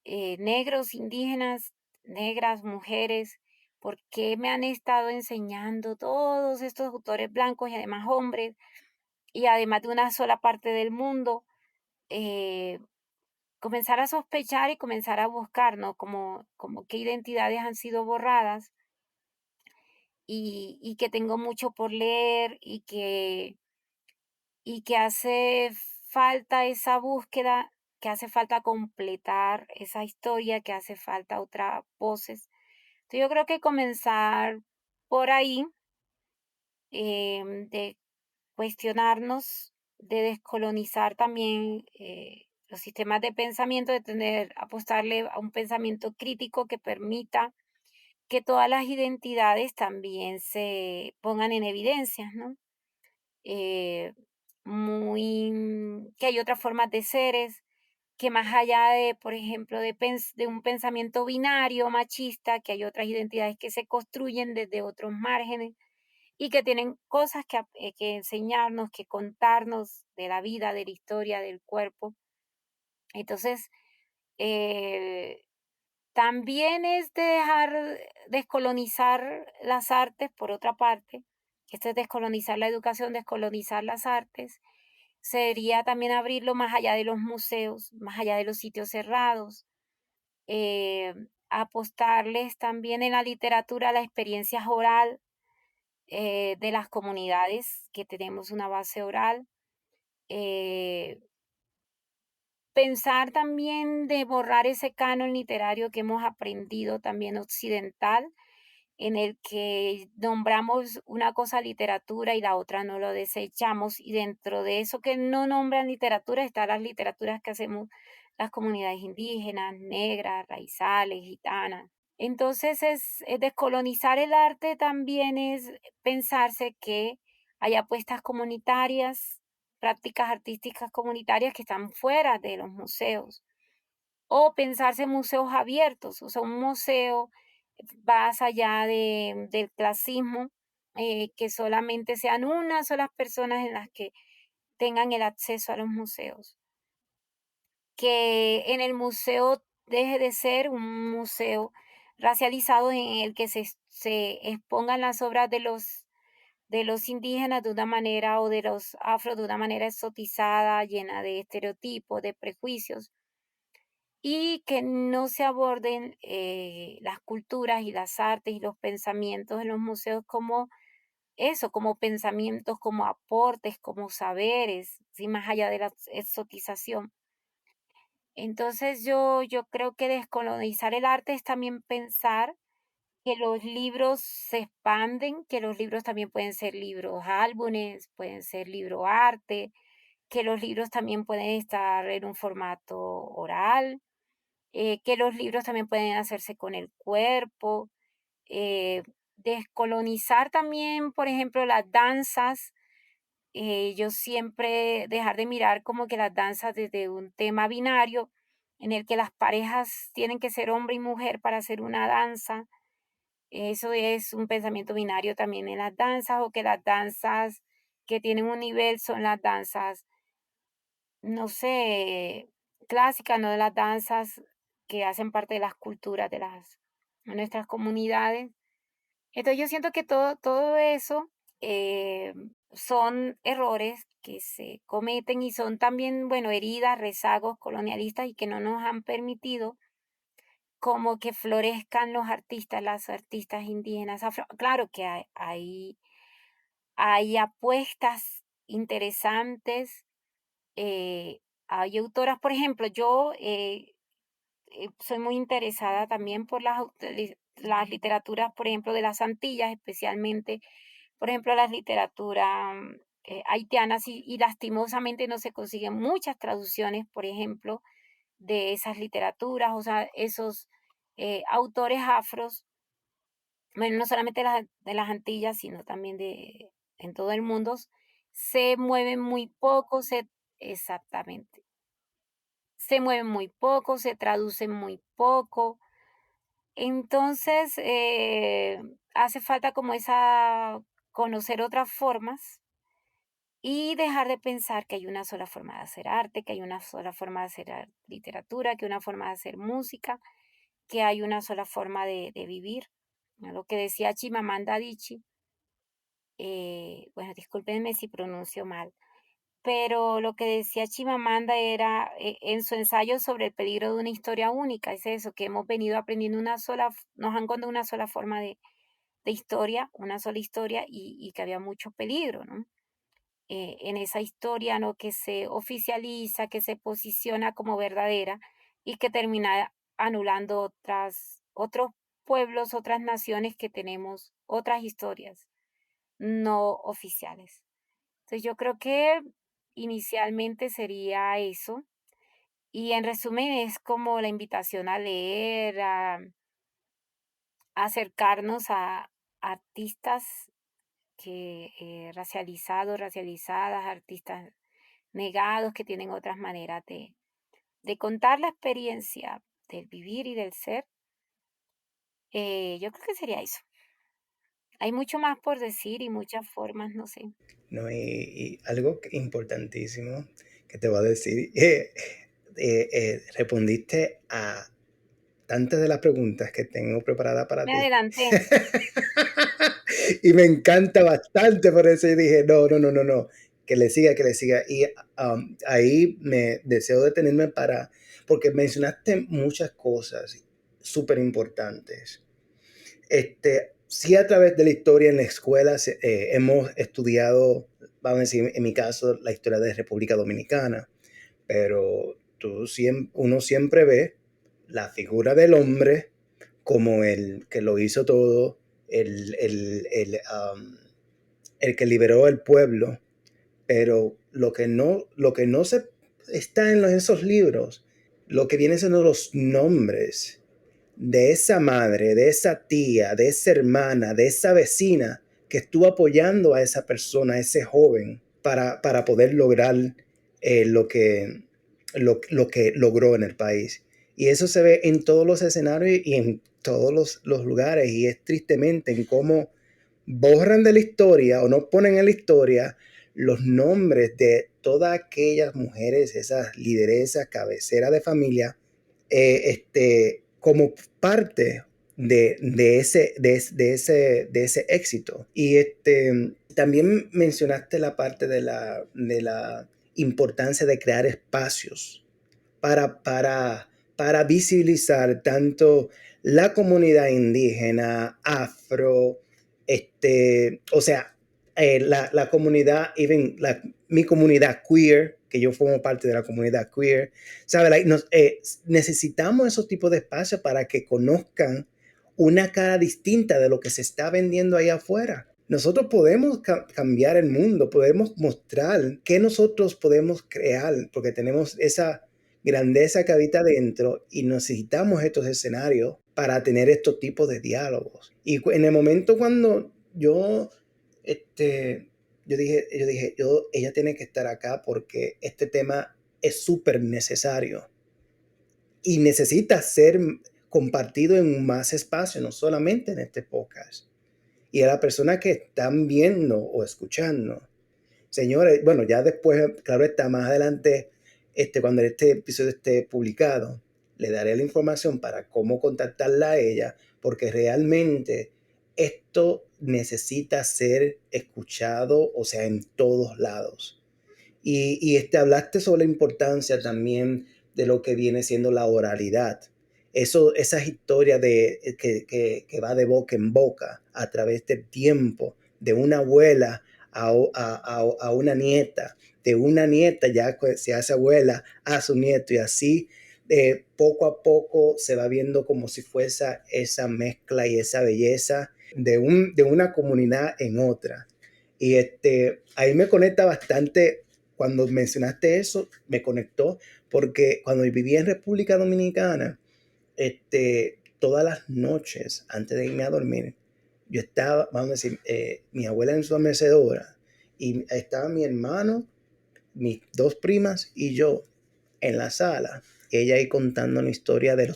negros, indígenas, negras, mujeres? ¿Por qué me han estado enseñando todos estos autores blancos y además hombres y además de una sola parte del mundo? Eh, Comenzar a sospechar y comenzar a buscar, ¿no? Como qué identidades han sido borradas y que tengo mucho por leer y que hace falta esa búsqueda, que hace falta completar esa historia, que hace falta otras voces. Entonces, yo creo que comenzar por ahí, de cuestionarnos, de descolonizar también los sistemas de pensamiento, de tener, apostarle a un pensamiento crítico que permita que todas las identidades también se pongan en evidencia, ¿no? eh, que hay otras formas de seres, que más allá de, por ejemplo, de un pensamiento binario, machista, que hay otras identidades que se construyen desde otros márgenes y que tienen cosas que enseñarnos, que contarnos de la vida, de la historia, del cuerpo. Entonces, eh, también es descolonizar las artes, por otra parte, que esto es descolonizar la educación, descolonizar las artes, sería también abrirlo más allá de los museos, más allá de los sitios cerrados, eh, apostarles también en la literatura a la experiencia oral de las comunidades que tenemos una base oral. eh, Pensar también de borrar ese canon literario que hemos aprendido también occidental, en el que nombramos una cosa literatura y la otra no lo desechamos, y dentro de eso que no nombran literatura están las literaturas que hacemos las comunidades indígenas, negras, raizales, gitanas. Entonces es descolonizar el arte también es pensarse que hay apuestas comunitarias, prácticas artísticas comunitarias que están fuera de los museos, o pensarse en museos abiertos, o sea, un museo más allá del clasismo, que solamente sean unas solas personas en las que tengan el acceso a los museos. Que en el museo deje de ser un museo racializado en el que se expongan las obras de los indígenas de una manera o de los afro de una manera exotizada, llena de estereotipos, de prejuicios, y que no se aborden las culturas y las artes y los pensamientos en los museos como eso, como pensamientos, como aportes, como saberes, ¿sí? Más allá de la exotización. Entonces yo creo que descolonizar el arte es también pensar que los libros se expanden, que los libros también pueden ser libros álbumes, pueden ser libro arte, que los libros también pueden estar en un formato oral, que los libros también pueden hacerse con el cuerpo, eh, descolonizar también, por ejemplo, las danzas. Yo siempre dejar de mirar como que las danzas desde un tema binario en el que las parejas tienen que ser hombre y mujer para hacer una danza. Eso es un pensamiento binario también en las danzas, o que las danzas que tienen un nivel son las danzas, no sé, clásicas, no de las danzas que hacen parte de las culturas de nuestras comunidades. Entonces yo siento que todo eso son errores que se cometen y son también, bueno, heridas, rezagos colonialistas y que no nos han permitido como que florezcan los artistas, las artistas indígenas afro. Claro que hay apuestas interesantes, hay autoras, por ejemplo, yo soy muy interesada también por las literaturas, por ejemplo, de las Antillas, especialmente, por ejemplo, las literaturas haitianas y lastimosamente no se consiguen muchas traducciones, por ejemplo, de esas literaturas, o sea, autores afros, bueno, no solamente de las Antillas, sino también en todo el mundo, se mueven muy poco, exactamente, se mueven muy poco, se traducen muy poco. Entonces, hace falta como esa, conocer otras formas y dejar de pensar que hay una sola forma de hacer arte, que hay una sola forma de hacer literatura, que hay una forma de hacer música, que hay una sola forma de vivir. ¿No? Lo que decía Chimamanda Adichie, bueno, discúlpenme si pronuncio mal, pero lo que decía Chimamanda era en su ensayo sobre el peligro de una historia única, es eso, que hemos venido aprendiendo nos han contado una sola forma de historia, una sola historia y que había mucho peligro, ¿no? En esa historia, ¿no? Que se oficializa, que se posiciona como verdadera y que termina anulando otros pueblos, otras naciones que tenemos, otras historias no oficiales. Entonces yo creo que inicialmente sería eso. Y en resumen es como la invitación a leer, a acercarnos a artistas que racializados, racializadas, artistas negados que tienen otras maneras de contar la experiencia del vivir y del ser. Yo creo que sería eso. Hay mucho más por decir y muchas formas, no sé. ¿No? Y algo importantísimo que te voy a decir, respondiste a tantas de las preguntas que tengo preparadas para Me ti. adelanté. Y me encanta bastante, por eso yo dije, no, no, no, no, no, que le siga, que le siga. Y ahí me deseo detenerme porque mencionaste muchas cosas súper importantes. Sí, a través de la historia en la escuela hemos estudiado, vamos a decir, en mi caso, la historia de República Dominicana, pero uno siempre ve la figura del hombre como el que lo hizo todo, el que liberó el pueblo, pero lo que no se está en esos libros, lo que vienen siendo los nombres de esa madre, de esa tía, de esa hermana, de esa vecina que estuvo apoyando a esa persona, a ese joven, para poder lograr lo que logró en el país. Y eso se ve en todos los escenarios y en todos los lugares. Y es tristemente en cómo borran de la historia o no ponen en la historia los nombres de todas aquellas mujeres, esas lideresas, cabeceras de familia, como parte de ese éxito. Y también mencionaste la parte de la importancia de crear espacios para, para, para visibilizar tanto la comunidad indígena, afro, o sea, la comunidad, mi comunidad queer, que yo formo parte de la comunidad queer, ¿sabes? Necesitamos esos tipos de espacios para que conozcan una cara distinta de lo que se está vendiendo ahí afuera. Nosotros podemos cambiar el mundo, podemos mostrar qué nosotros podemos crear, porque tenemos esa grandeza que habita dentro y necesitamos estos escenarios para tener estos tipos de diálogos. Y en el momento cuando este, ella tiene que estar acá porque este tema es súper necesario y necesita ser compartido en más espacio, no solamente en este podcast. Y a las personas que están viendo o escuchando, señores, bueno, ya después, claro está, más adelante, cuando este episodio esté publicado, le daré la información para cómo contactarla a ella, porque realmente esto necesita ser escuchado, o sea, en todos lados. Hablaste sobre la importancia también de lo que viene siendo la oralidad. Esas historias que va de boca en boca a través del tiempo, de una abuela a una nieta, de una nieta ya se hace abuela a su nieto y así poco a poco se va viendo como si fuese esa mezcla y esa belleza de una comunidad en otra. Y ahí me conecta bastante, cuando mencionaste eso, me conectó porque cuando vivía en República Dominicana, todas las noches antes de irme a dormir, yo estaba, vamos a decir, mi abuela en su mecedora y estaba mi hermano, mis dos primas y yo en la sala. Ella ahí contando una historia de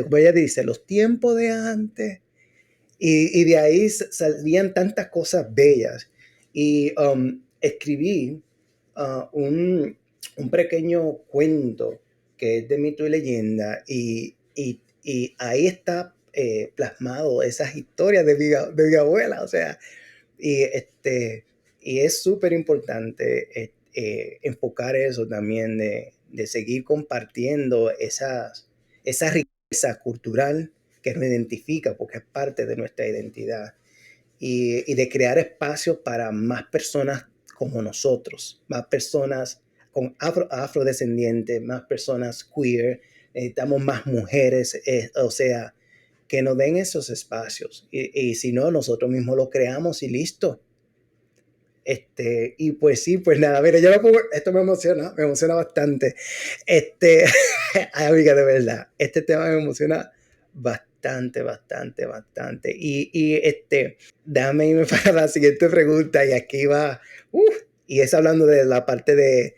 como ella dice, los tiempos de antes. Y de ahí salían tantas cosas bellas. Y escribí un pequeño cuento que es de mito y leyenda. Y ahí está plasmado esas historias de mi abuela. O sea, y, y es súper importante enfocar eso también de seguir compartiendo esa riqueza cultural que nos identifica porque es parte de nuestra identidad y de crear espacios para más personas como nosotros, más personas con afrodescendientes, más personas queer, necesitamos más mujeres, o sea, que nos den esos espacios y si no, nosotros mismos lo creamos y listo. Y pues sí, pues nada, mira, yo me pongo, esto me emociona bastante. Este, ay, amiga, de verdad, este tema me emociona bastante, bastante, bastante. Déjame irme para la siguiente pregunta y aquí va, y es hablando de la parte de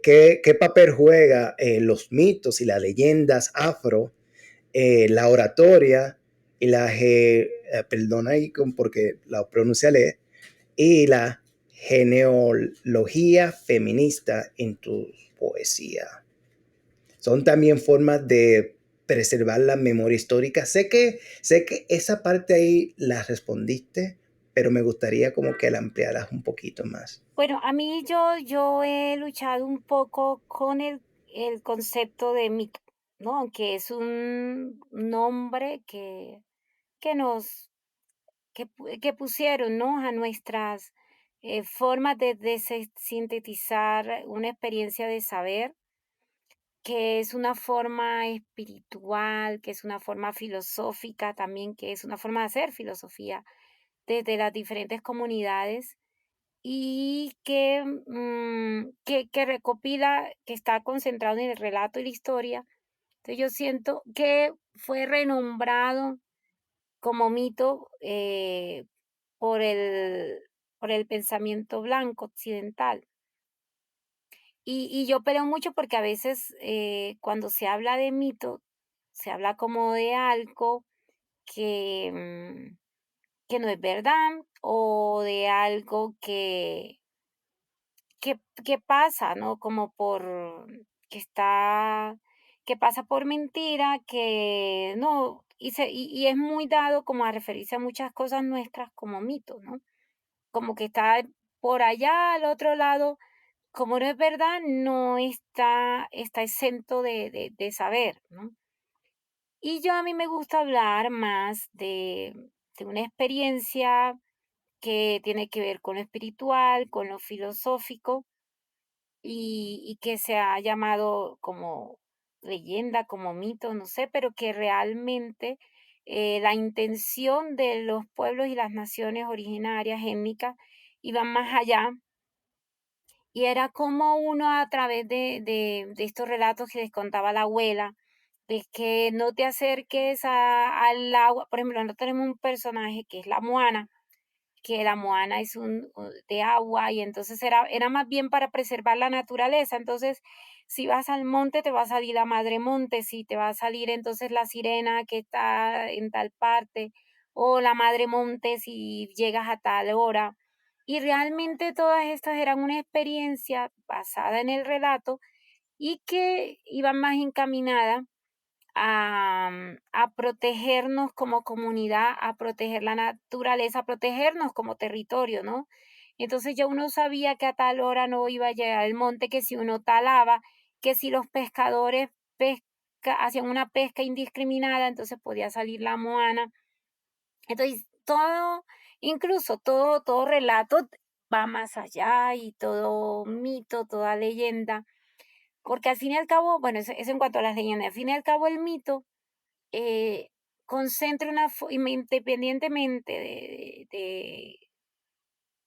qué papel juega los mitos y las leyendas afro, la oratoria y perdona ahí porque la pronunciaré, y la genealogía feminista en tu poesía. Son también formas de preservar la memoria histórica. Sé que esa parte ahí la respondiste, pero me gustaría como que la ampliaras un poquito más. Bueno, a mí yo he luchado un poco con el concepto de mito, ¿no? Aunque es un nombre que nos que pusieron, ¿no? A nuestras formas de sintetizar una experiencia de saber, que es una forma espiritual, que es una forma filosófica también, que es una forma de hacer filosofía desde las diferentes comunidades y que recopila, que está concentrado en el relato y la historia. Entonces yo siento que fue renombrado como mito por por el pensamiento blanco occidental. Y yo peleo mucho porque a veces cuando se habla de mito, se habla como de algo que, que no es verdad o de algo que pasa, ¿no? Como por que está, que pasa por mentira, que no, y es muy dado como a referirse a muchas cosas nuestras como mito, ¿no? Como que está por allá al otro lado, como no es verdad, no está exento de saber, ¿no? Y yo a mí me gusta hablar más de una experiencia que tiene que ver con lo espiritual, con lo filosófico, y que se ha llamado como leyenda, como mito, no sé, pero que realmente la intención de los pueblos y las naciones originarias étnicas iban más allá y era como uno a través de estos relatos que les contaba la abuela, de que no te acerques al agua. Por ejemplo, nosotros tenemos un personaje que es la Moana, que la Moana es de agua y entonces era más bien para preservar la naturaleza. Entonces, si vas al monte, te va a salir la madre monte, si te va a salir entonces la sirena que está en tal parte, o la madre monte si llegas a tal hora. Y realmente todas estas eran una experiencia basada en el relato y que iban más encaminadas a protegernos como comunidad, a proteger la naturaleza, a protegernos como territorio, ¿no? Entonces ya uno sabía que a tal hora no iba a llegar el monte, que si uno talaba, que si los pescadores hacían una pesca indiscriminada, entonces podía salir la Moana. Entonces todo, incluso todo relato va más allá y todo mito, toda leyenda, porque al fin y al cabo, bueno, eso en cuanto a las leyendas, al fin y al cabo el mito eh, concentre independientemente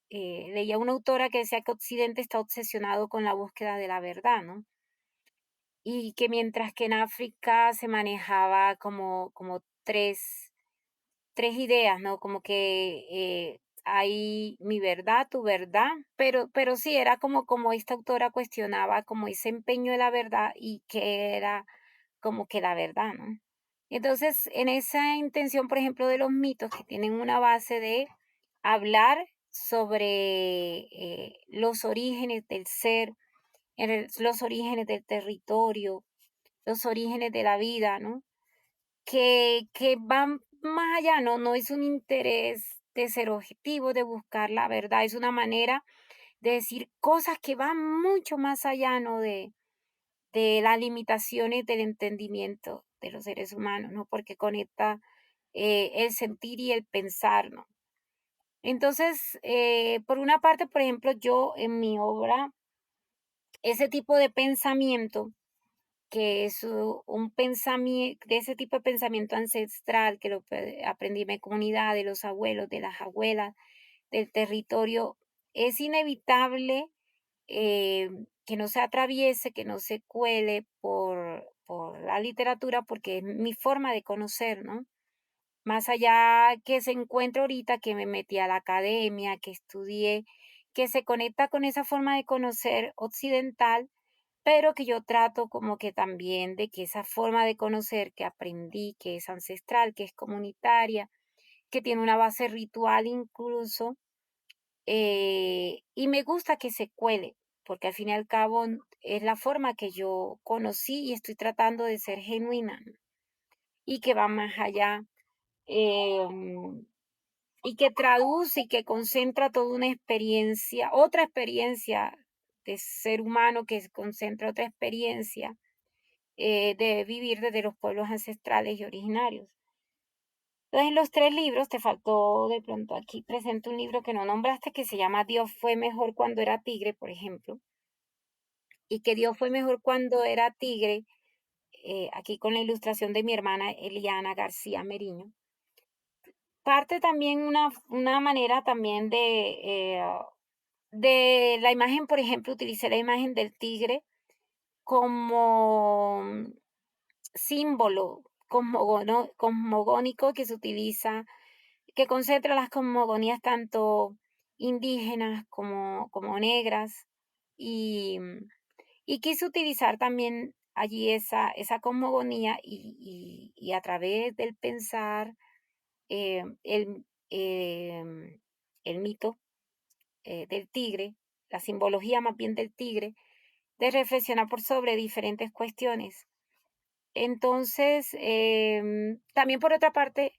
leía una autora que decía que Occidente está obsesionado con la búsqueda de la verdad, ¿no? Y que mientras que en África se manejaba como tres ideas, ¿no? Como que hay mi verdad, tu verdad, pero sí, era como esta autora cuestionaba como ese empeño de la verdad y que era como que la verdad, ¿no? Entonces, en esa intención, por ejemplo, de los mitos que tienen una base de hablar sobre los orígenes del ser, los orígenes del territorio, los orígenes de la vida, ¿no? Que van más allá, no es un interés de ser objetivo, de buscar la verdad, es una manera de decir cosas que van mucho más allá, ¿no? De las limitaciones del entendimiento de los seres humanos, ¿no? Porque conecta el sentir y el pensar, ¿no? Entonces, por una parte, por ejemplo, yo en mi obra, ese tipo de pensamiento, que es un pensamiento, de ese tipo de pensamiento ancestral que aprendí en mi comunidad, de los abuelos, de las abuelas, del territorio, es inevitable eh, que no se atraviese, que no se cuele por la literatura, porque es mi forma de conocer, ¿no? Más allá que se encuentra ahorita, que me metí a la academia, que estudié, que se conecta con esa forma de conocer occidental, pero que yo trato como que también de que esa forma de conocer que aprendí, que es ancestral, que es comunitaria, que tiene una base ritual incluso, y me gusta que se cuele, porque al fin y al cabo es la forma que yo conocí y estoy tratando de ser genuina, ¿no? Y que va más allá, em, y que traduce y que concentra toda una experiencia, otra experiencia de ser humano, que concentra otra experiencia de vivir desde los pueblos ancestrales y originarios. Entonces, en los tres libros, te faltó de pronto aquí presente un libro que no nombraste que se llama Dios fue mejor cuando era tigre, por ejemplo, y que Dios fue mejor cuando era tigre, aquí con la ilustración de mi hermana Eliana García Meriño. Parte también una manera también de la imagen, por ejemplo, utilicé la imagen del tigre como símbolo cosmogónico que se utiliza, que concentra las cosmogonías tanto indígenas como negras, y, y quise utilizar también allí esa cosmogonía y a través del pensar el mito del tigre, la simbología más bien del tigre, de reflexionar por sobre diferentes cuestiones. Entonces, también por otra parte,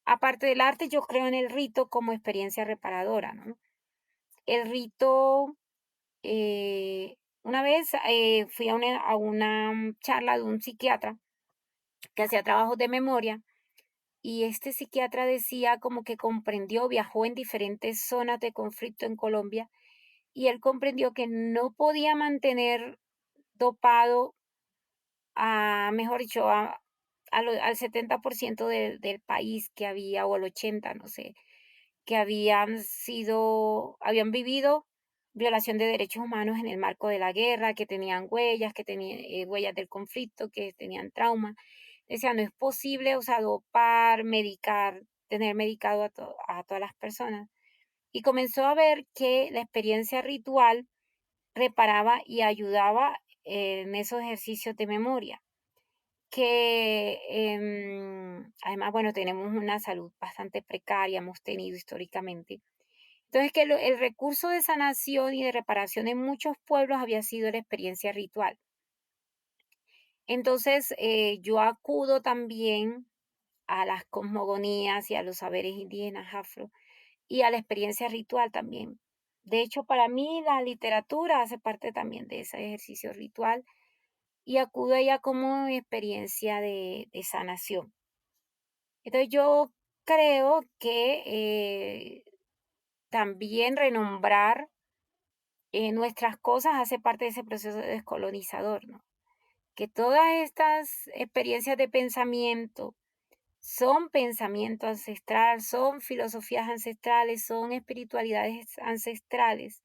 aparte del arte, yo creo en el rito como experiencia reparadora, ¿no? El rito, una vez fui a una charla de un psiquiatra que hacía trabajos de memoria y este psiquiatra decía como que comprendió, viajó en diferentes zonas de conflicto en Colombia y él comprendió que no podía mantener dopado mejor dicho, al 70% del país que había, o al 80, no sé, que habían vivido violación de derechos humanos en el marco de la guerra, que tenían huellas, que tenían huellas del conflicto, que tenían trauma. Decía, no es posible, o sea, dopar, medicar, tener medicado a todas las personas. Y comenzó a ver que la experiencia ritual reparaba y ayudaba en esos ejercicios de memoria que además, bueno, tenemos una salud bastante precaria, hemos tenido históricamente. Entonces, que el recurso de sanación y de reparación en muchos pueblos había sido la experiencia ritual. Entonces, yo acudo también a las cosmogonías y a los saberes indígenas afro y a la experiencia ritual también. De hecho, para mí la literatura hace parte también de ese ejercicio ritual y acudo a ella como experiencia de sanación. Entonces yo creo que también renombrar nuestras cosas hace parte de ese proceso descolonizador, ¿no? Que todas estas experiencias de pensamiento son pensamiento ancestral, son filosofías ancestrales, son espiritualidades ancestrales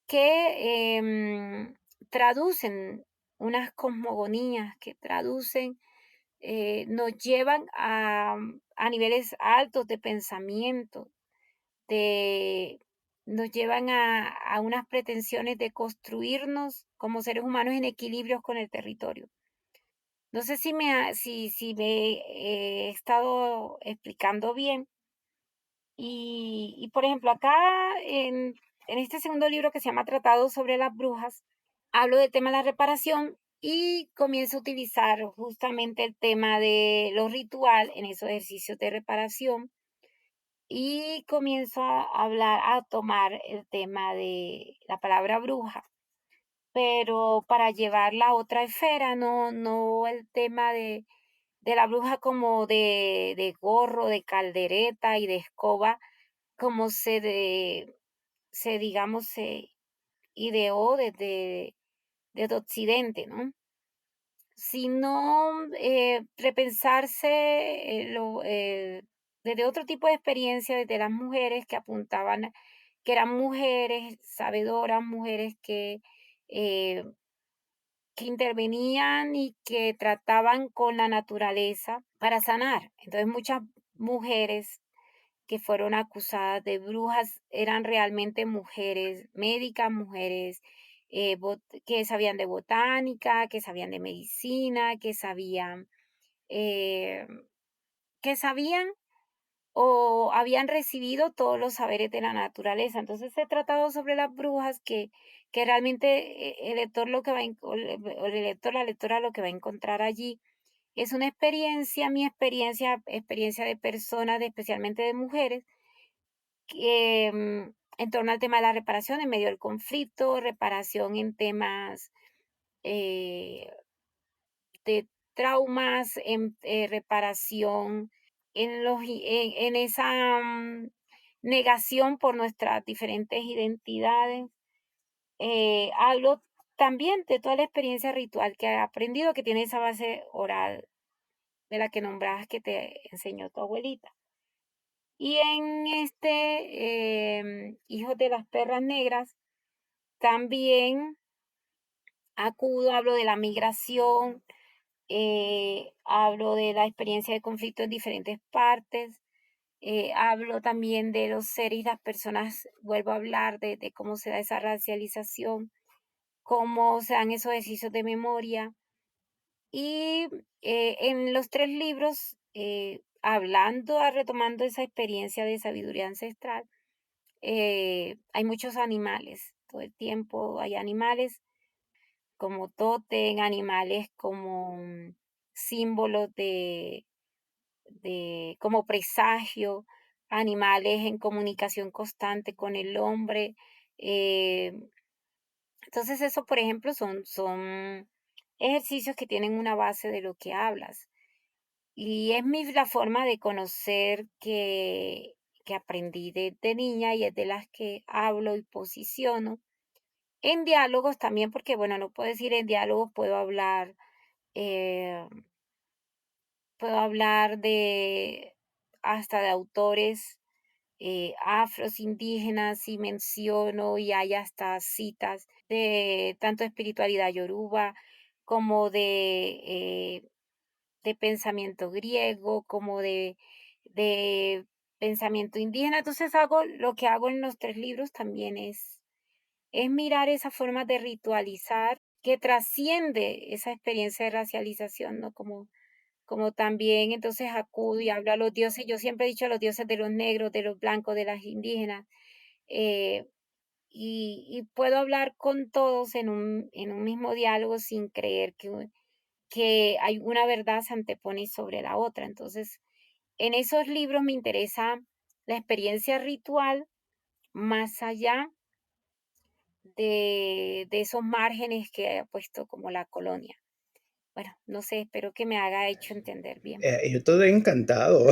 que traducen unas cosmogonías, que traducen nos llevan a niveles altos de pensamiento, de, nos llevan a unas pretensiones de construirnos como seres humanos en equilibrios con el territorio. No sé si me he estado explicando bien. Por ejemplo, acá en este segundo libro que se llama Tratado sobre las brujas, hablo del tema de la reparación y comienzo a utilizar justamente el tema de lo ritual en esos ejercicios de reparación y comienzo a hablar, a tomar el tema de la palabra bruja, pero para llevarla a otra esfera, no el tema de la bruja como de gorro, de caldereta y de escoba, como digamos, se ideó desde Occidente, ¿no? Sino repensarse desde otro tipo de experiencia, desde las mujeres que apuntaban, que eran mujeres sabedoras, mujeres eh, que intervenían y que trataban con la naturaleza para sanar. Entonces muchas mujeres que fueron acusadas de brujas eran realmente mujeres médicas, mujeres que sabían de botánica, que sabían de medicina, eh, que sabían o habían recibido todos los saberes de la naturaleza. Entonces he tratado sobre las brujas que realmente el lector lo que va a, o el lector, la lectora lo que va a encontrar allí es una experiencia, mi experiencia, experiencia de personas, especialmente de mujeres, en torno al tema de la reparación en medio del conflicto, reparación en temas eh, de traumas, reparación en esa negación por nuestras diferentes identidades. Hablo también de toda la experiencia ritual que he aprendido, que tiene esa base oral de la que nombrabas que te enseñó tu abuelita. Y en Hijos de las Perras Negras, también hablo de la migración, hablo de la experiencia de conflicto en diferentes partes, hablo también de los seres y las personas, vuelvo a hablar de cómo se da esa racialización, cómo se dan esos ejercicios de memoria. Y en los tres libros, retomando esa experiencia de sabiduría ancestral, hay muchos animales, todo el tiempo hay animales como tótem, animales como símbolos como presagio, animales en comunicación constante con el hombre. eh, entonces eso, por ejemplo, son ejercicios que tienen una base de lo que hablas. Y es la forma de conocer que aprendí de niña y es de las que hablo y posiciono. En diálogos también, porque bueno, no puedo decir en diálogos, eh, puedo hablar hasta de autores afros, indígenas, y menciono, y hay hasta citas de tanto espiritualidad yoruba como de pensamiento griego, como de pensamiento indígena. Entonces lo que hago en los tres libros también es mirar esa forma de ritualizar que trasciende esa experiencia de racialización, ¿no? Como también entonces acudo y hablo a los dioses. Yo siempre he dicho a los dioses de los negros, de los blancos, de las indígenas, eh, y puedo hablar con todos en un mismo diálogo sin creer que hay una verdad se antepone sobre la otra. Entonces, en esos libros me interesa la experiencia ritual más allá de esos márgenes que ha puesto como la colonia. Bueno, no sé, espero que me haya hecho entender bien. Yo estoy encantado,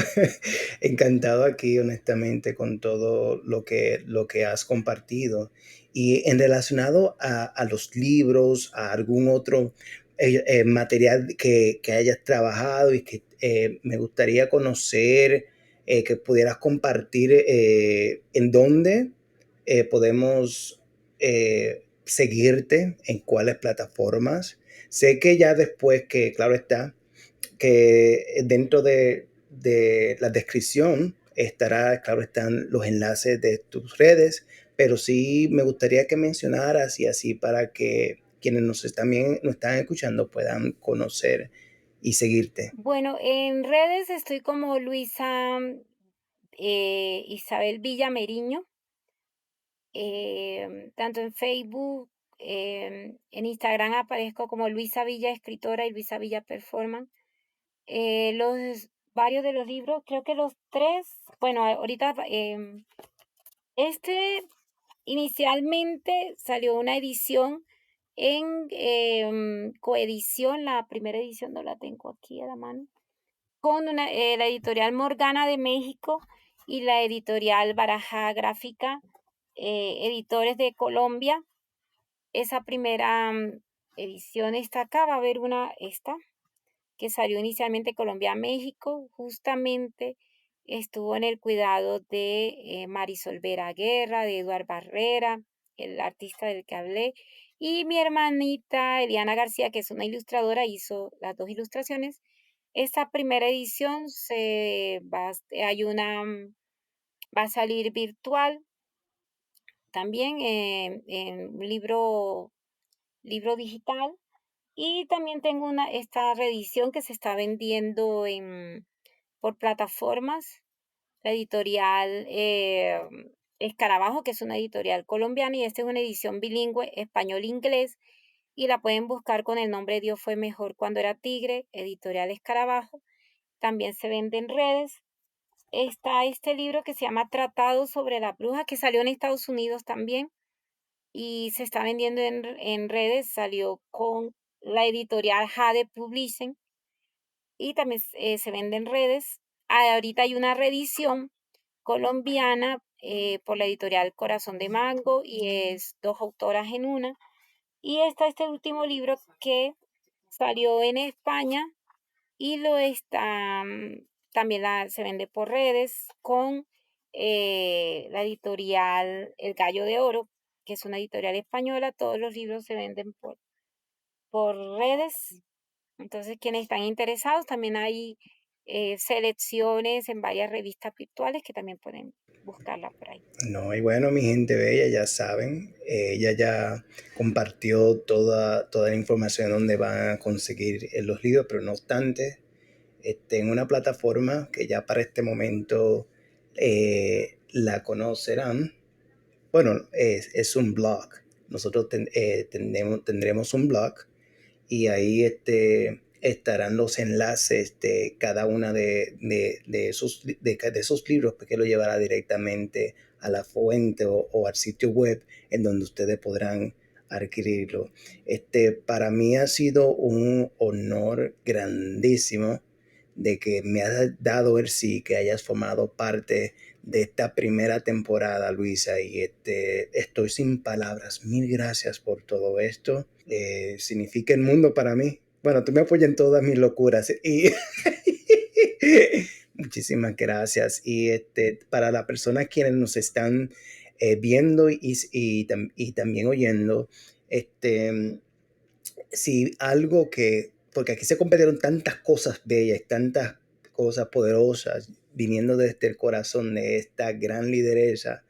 encantado aquí honestamente con todo lo que has compartido. Y en relacionado a los libros, a algún otro material que hayas trabajado y que me gustaría conocer, que pudieras compartir en dónde podemos seguirte, en cuáles plataformas. Sé que ya después que, claro está, que dentro de la descripción estará, claro, están los enlaces de tus redes, pero sí me gustaría que mencionaras y así para que quienes también nos están escuchando puedan conocer y seguirte. Bueno, en redes estoy como Luisa Isabel Villameriño, tanto en Facebook, en Instagram aparezco como Luisa Villa Escritora y Luisa Villa Performance. Varios de los libros, creo que los tres, bueno, ahorita, este inicialmente salió una edición en coedición, la primera edición no la tengo aquí a la mano, con la editorial Morgana de México y la editorial Baraja Gráfica, editores de Colombia. Esa primera edición está acá, va a haber esta, que salió inicialmente Colombia-México, justamente estuvo en el cuidado de Marisol Vera Guerra, de Eduard Barrera, el artista del que hablé, y mi hermanita Eliana García, que es una ilustradora, hizo las dos ilustraciones. Esta primera edición va a salir virtual también en un libro digital. Y también tengo esta reedición que se está vendiendo por plataformas, la editorial Escarabajo, que es una editorial colombiana, y esta es una edición bilingüe español-inglés, y la pueden buscar con el nombre Dios fue mejor cuando era tigre, editorial Escarabajo. También se vende en redes. Está este libro que se llama Tratado sobre la bruja, que salió en Estados Unidos también y se está vendiendo en redes, salió con la editorial Jade Publishing y también se vende en redes. Ahorita hay una reedición colombiana por la editorial Corazón de Mango y es dos autoras en una. Y está este último libro que salió en España y también se vende por redes con la editorial El Gallo de Oro, que es una editorial española. Todos los libros se venden por redes. Entonces, quienes están interesados, también hay selecciones en varias revistas virtuales que también pueden buscarla por ahí. No, y bueno, mi gente bella, ya saben, ella ya compartió toda la información donde van a conseguir los libros, pero no obstante, en una plataforma que ya para este momento la conocerán. Bueno, es un blog. Nosotros tendremos un blog y ahí estarán los enlaces de cada una de esos libros, porque lo llevará directamente a la fuente o al sitio web en donde ustedes podrán adquirirlo. Para mí ha sido un honor grandísimo de que me has dado el sí, que hayas formado parte de esta primera temporada, Luisa, y estoy sin palabras. Mil gracias por todo esto. Significa el mundo para mí. Bueno, tú me apoyas en todas mis locuras y muchísimas gracias. Y para las personas quienes nos están viendo y también oyendo, si algo porque aquí se compartieron tantas cosas bellas, tantas cosas poderosas viniendo desde el corazón de esta gran lideresa,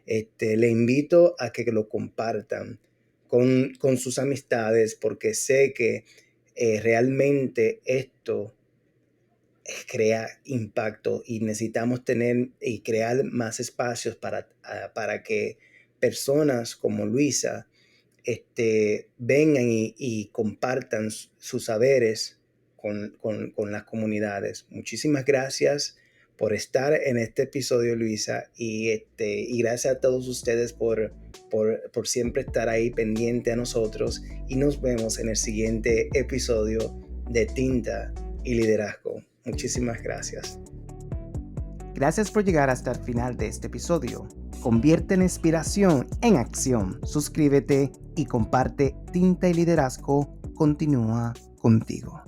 le invito a que lo compartan con sus amistades, porque sé que realmente esto crea impacto y necesitamos tener y crear más espacios para que personas como Luisa vengan y compartan sus saberes con las comunidades. Muchísimas gracias por estar en este episodio, Luisa, y gracias a todos ustedes por siempre estar ahí pendiente a nosotros, y nos vemos en el siguiente episodio de Tinta y Liderazgo. Muchísimas gracias. Gracias por llegar hasta el final de este episodio. Convierte la inspiración en acción. Suscríbete y comparte. Tinta y Liderazgo continúa contigo.